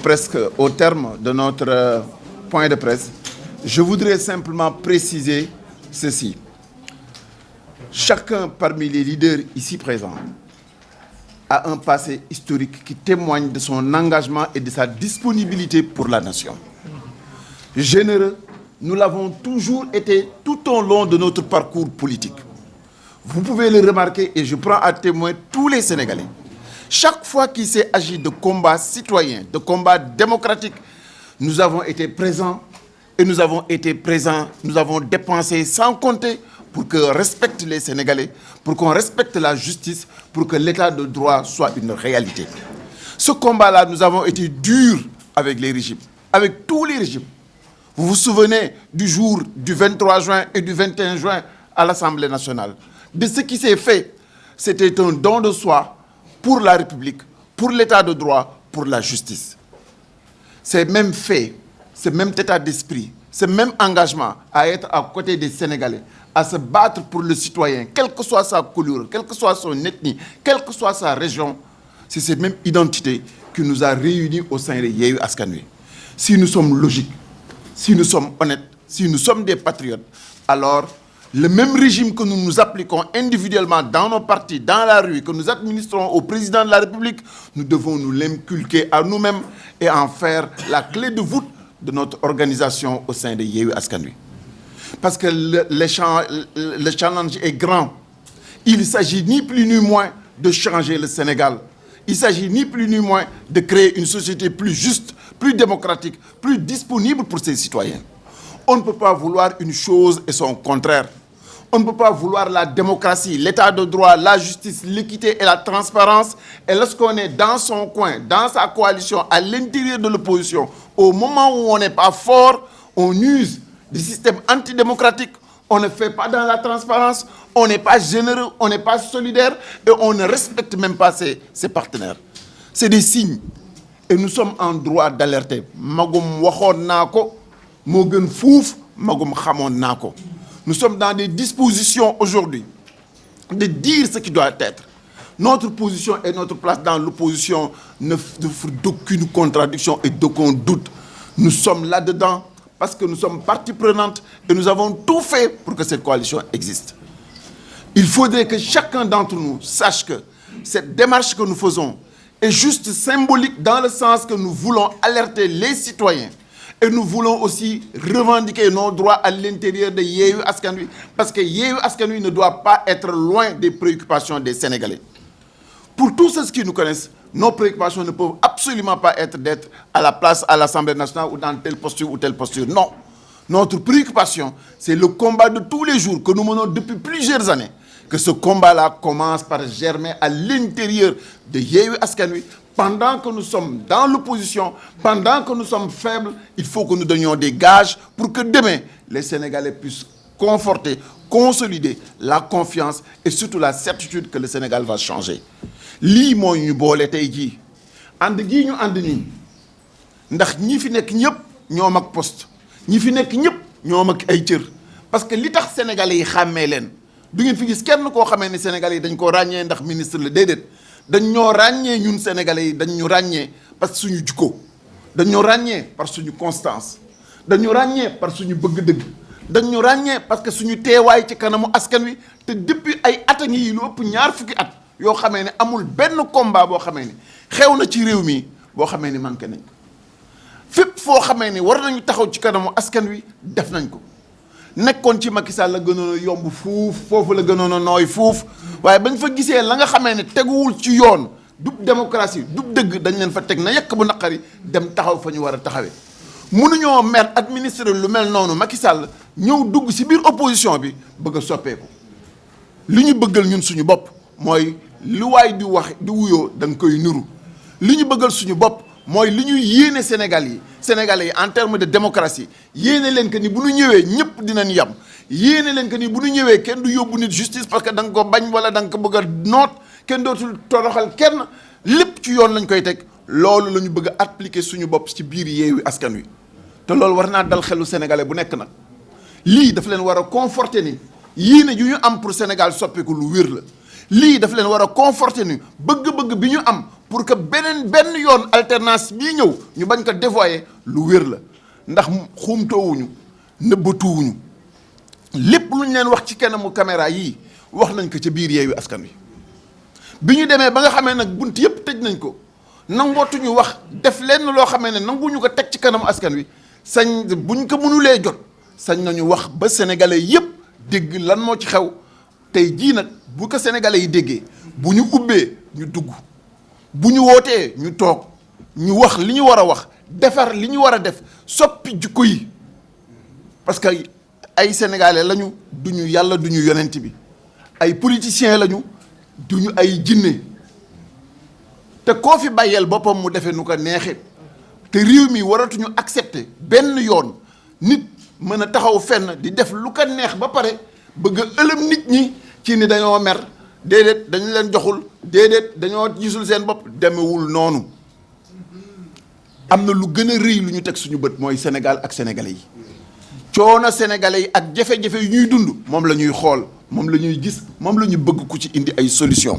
presque au terme de notre point de presse. Je voudrais simplement préciser ceci. Chacun parmi les leaders ici présents a un passé historique qui témoigne de son engagement et de sa disponibilité pour la nation. Généreux, nous l'avons toujours été tout au long de notre parcours politique. Vous pouvez le remarquer et je prends à témoin tous les Sénégalais. Chaque fois qu'il s'est agi de combats citoyens, de combats démocratiques, nous avons été présents et nous avons dépensé sans compter pour qu'on respecte les Sénégalais, pour qu'on respecte la justice, pour que l'état de droit soit une réalité. Ce combat-là, nous avons été durs avec les régimes, avec tous les régimes. Vous vous souvenez du jour du 23 juin et du 21 juin à l'Assemblée nationale. De ce qui s'est fait, c'était un don de soi pour la République, pour l'état de droit, pour la justice. Ces mêmes faits, ce même état d'esprit, ce même engagement à être à côté des Sénégalais, à se battre pour le citoyen, quelle que soit sa couleur, quelle que soit son ethnie, quelle que soit sa région, c'est cette même identité qui nous a réunis au sein de Yewwi Askan Wi. Si nous sommes logiques, si nous sommes honnêtes, si nous sommes des patriotes, alors le même régime que nous nous appliquons individuellement dans nos partis, dans la rue, que nous administrons au président de la République, nous devons nous l'inculquer à nous-mêmes et en faire la clé de voûte de notre organisation au sein de Yewwi Askan Wi. Parce que le challenge est grand. Il s'agit ni plus ni moins de changer le Sénégal. Il s'agit ni plus ni moins de créer une société plus juste, plus démocratique, plus disponible pour ses citoyens. On ne peut pas vouloir une chose et son contraire. On ne peut pas vouloir la démocratie, l'état de droit, la justice, l'équité et la transparence. Et lorsqu'on est dans son coin, dans sa coalition, à l'intérieur de l'opposition, au moment où on n'est pas fort, on use du système antidémocratique, on ne fait pas dans la transparence, on n'est pas généreux, on n'est pas solidaire et on ne respecte même pas ses partenaires. C'est des signes. Et nous sommes en droit d'alerter. Magum waxon nako, mo gën fouf, magum xamone nako. Nous sommes dans des dispositions aujourd'hui de dire ce qui doit être. Notre position et notre place dans l'opposition ne font d'aucune contradiction et d'aucun doute. Nous sommes là-dedans parce que nous sommes partie prenante et nous avons tout fait pour que cette coalition existe. Il faudrait que chacun d'entre nous sache que cette démarche que nous faisons est juste symbolique dans le sens que nous voulons alerter les citoyens et nous voulons aussi revendiquer nos droits à l'intérieur de Yewwi Askan Wi parce que Yewwi Askan Wi ne doit pas être loin des préoccupations des Sénégalais. Pour tous ceux qui nous connaissent, nos préoccupations ne peuvent absolument pas être d'être à la place à l'Assemblée nationale ou dans telle posture ou telle posture. Non. Notre préoccupation, c'est le combat de tous les jours que nous menons depuis plusieurs années. Que ce combat-là commence par germer à l'intérieur de Yewwi Askan Wi. Pendant que nous sommes dans l'opposition, pendant que nous sommes faibles, il faut que nous donnions des gages pour que demain, les Sénégalais puissent conforter, consolider la confiance et surtout la certitude que le Sénégal va changer. Lii moo ñu boole tey jii ànd gii ñu ànd nii ndax ñi fi nekk ñëpp ñoom ak poste ñi fi nekk ñëpp ñoom ak ay cër parce que li tax Sénégalais yi xàmmee leen du ngeen fi gis kenn koo xamee ne Sénégalais yi dañ koo ràññee ndax ministre la déedéet dañ ñoo ràññee ñun Sénégalais yi dañ ñu ràññee parce que suñu jikko dañ ñoo ràññee par suñu constance dañ ñu ràññee par suñu bëgg-dëgg dañ ñu ràññee parce que suñu teewaay ci kanamu askan wi te depuis ay at a ngi yi lu ëpp ñaar fukki at yoo xamee ne amul benn combat boo xamee ne xew na ci réew mi boo xamee ne manqué nañ ko fépp foo xamee ne war nañu taxaw ci kanamu askan wi def nañ ko nekkoon ci Macky Sall la gënoon a yomb fuuf foofu la gënoon a nooy fuuf waaye bañ fa gisee la nga xamee ne teguwul ci yoon dub démocratie dub dëgg dañ leen fa teg na yekk bu naqari dem taxaw fa ñu war a taxawee mënuñoo mer administrer lu mel noonu Macky Sall ñëw dugg ci biir opposition bi bëgg a soppeeku li ñu bëggal ñun suñu bopp mooy li waay di wax di wuyoo da nga koy nuru li ñu bëggal suñu bopp mooy li ñu yéene Sénégalais yi en termes de démocratie yéene leen que ni bu ñu ñëwee ñëpp dinañ yam yéene leen que ni bu ñu ñëwee kenn du yóbbu nit justice parce que da nga ko bañ wala da nga ko bëgg a noot kenn dootul toroxal kenn lépp ci yoon lañ koy teg loolu la ñu bëgg a appliquer suñu bopp ci biir Yewwi Askan Wi te loolu war naa dal xelu sénégalais bu nekk nag lii dafa leen war a conforter ni yéene ju ñu am pour Sénégal soppeeku lu wér la lii dafa leen war a conforter ni bëgg-bëgg bi ñu am pour que benn yoon alternance bii ñëw ñu bañ ko dévoyer lu wér la ndax xuumtoowuñu nëbbatuwuñu lépp lu ñu leen wax ci kanamu caméra yii wax nañ ko ca biir Yewwi Askan Wi bi ñu demee ba nga xamee nag bunt yëpp tëj nañ ko nangootuñu wax def lenn loo xamee ne nanguñu ko teg ci kanamu askan wi sañ buñ ko mënulee jot sañ nañu wax ba sénégalais yëpp dégg lan moo ci xew tey jii nag bu ko sénégalais yi déggee bu ñu ubbee ñu dugg bu ñu wootee ñu toog ñu wax li ñu war a wax defar li ñu war a def soppi jikko yi parce que ay sénégalais lañu duñu yàlla duñu yonent bi ay politiciens lañu duñu ay jinne te koo fi bàyyeel boppam mu defee nu ko neexee te réew mi waratuñu accepter benn yoon nit mën a taxaw fenn di def lu ko neex ba pare bëgg a ëlëm nit ñi ci ni dañoo mer déedéet dañu leen joxul déedéet dañoo gisul seen bopp demewul noonu am na lu gën a rëy lu ñu teg suñu bët mooy Sénégal ak sénégalais yi coono sénégalais yi ak jafe-jafe yu ñuy dund moom la ñuy xool moom la ñuy gis moom la ñu bëgg ku ci indi ay solution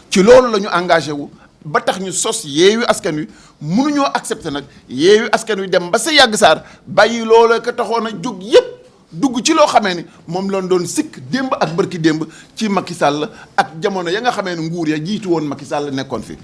ci loolu la ñu engagé wu ba tax ñu sos Yewwi Askan Wi mënuñoo accepter nag Yewwi Askan Wi dem ba sa yàgg saar bàyyi loola ko taxoon a jóg yépp dugg ci loo xamee ni moom lañ doon sikk démb ak bërki démb ci Macky Sall ak jamono ya nga xamee ne nguur ya jiitu woon Macky Sall nekkoon fi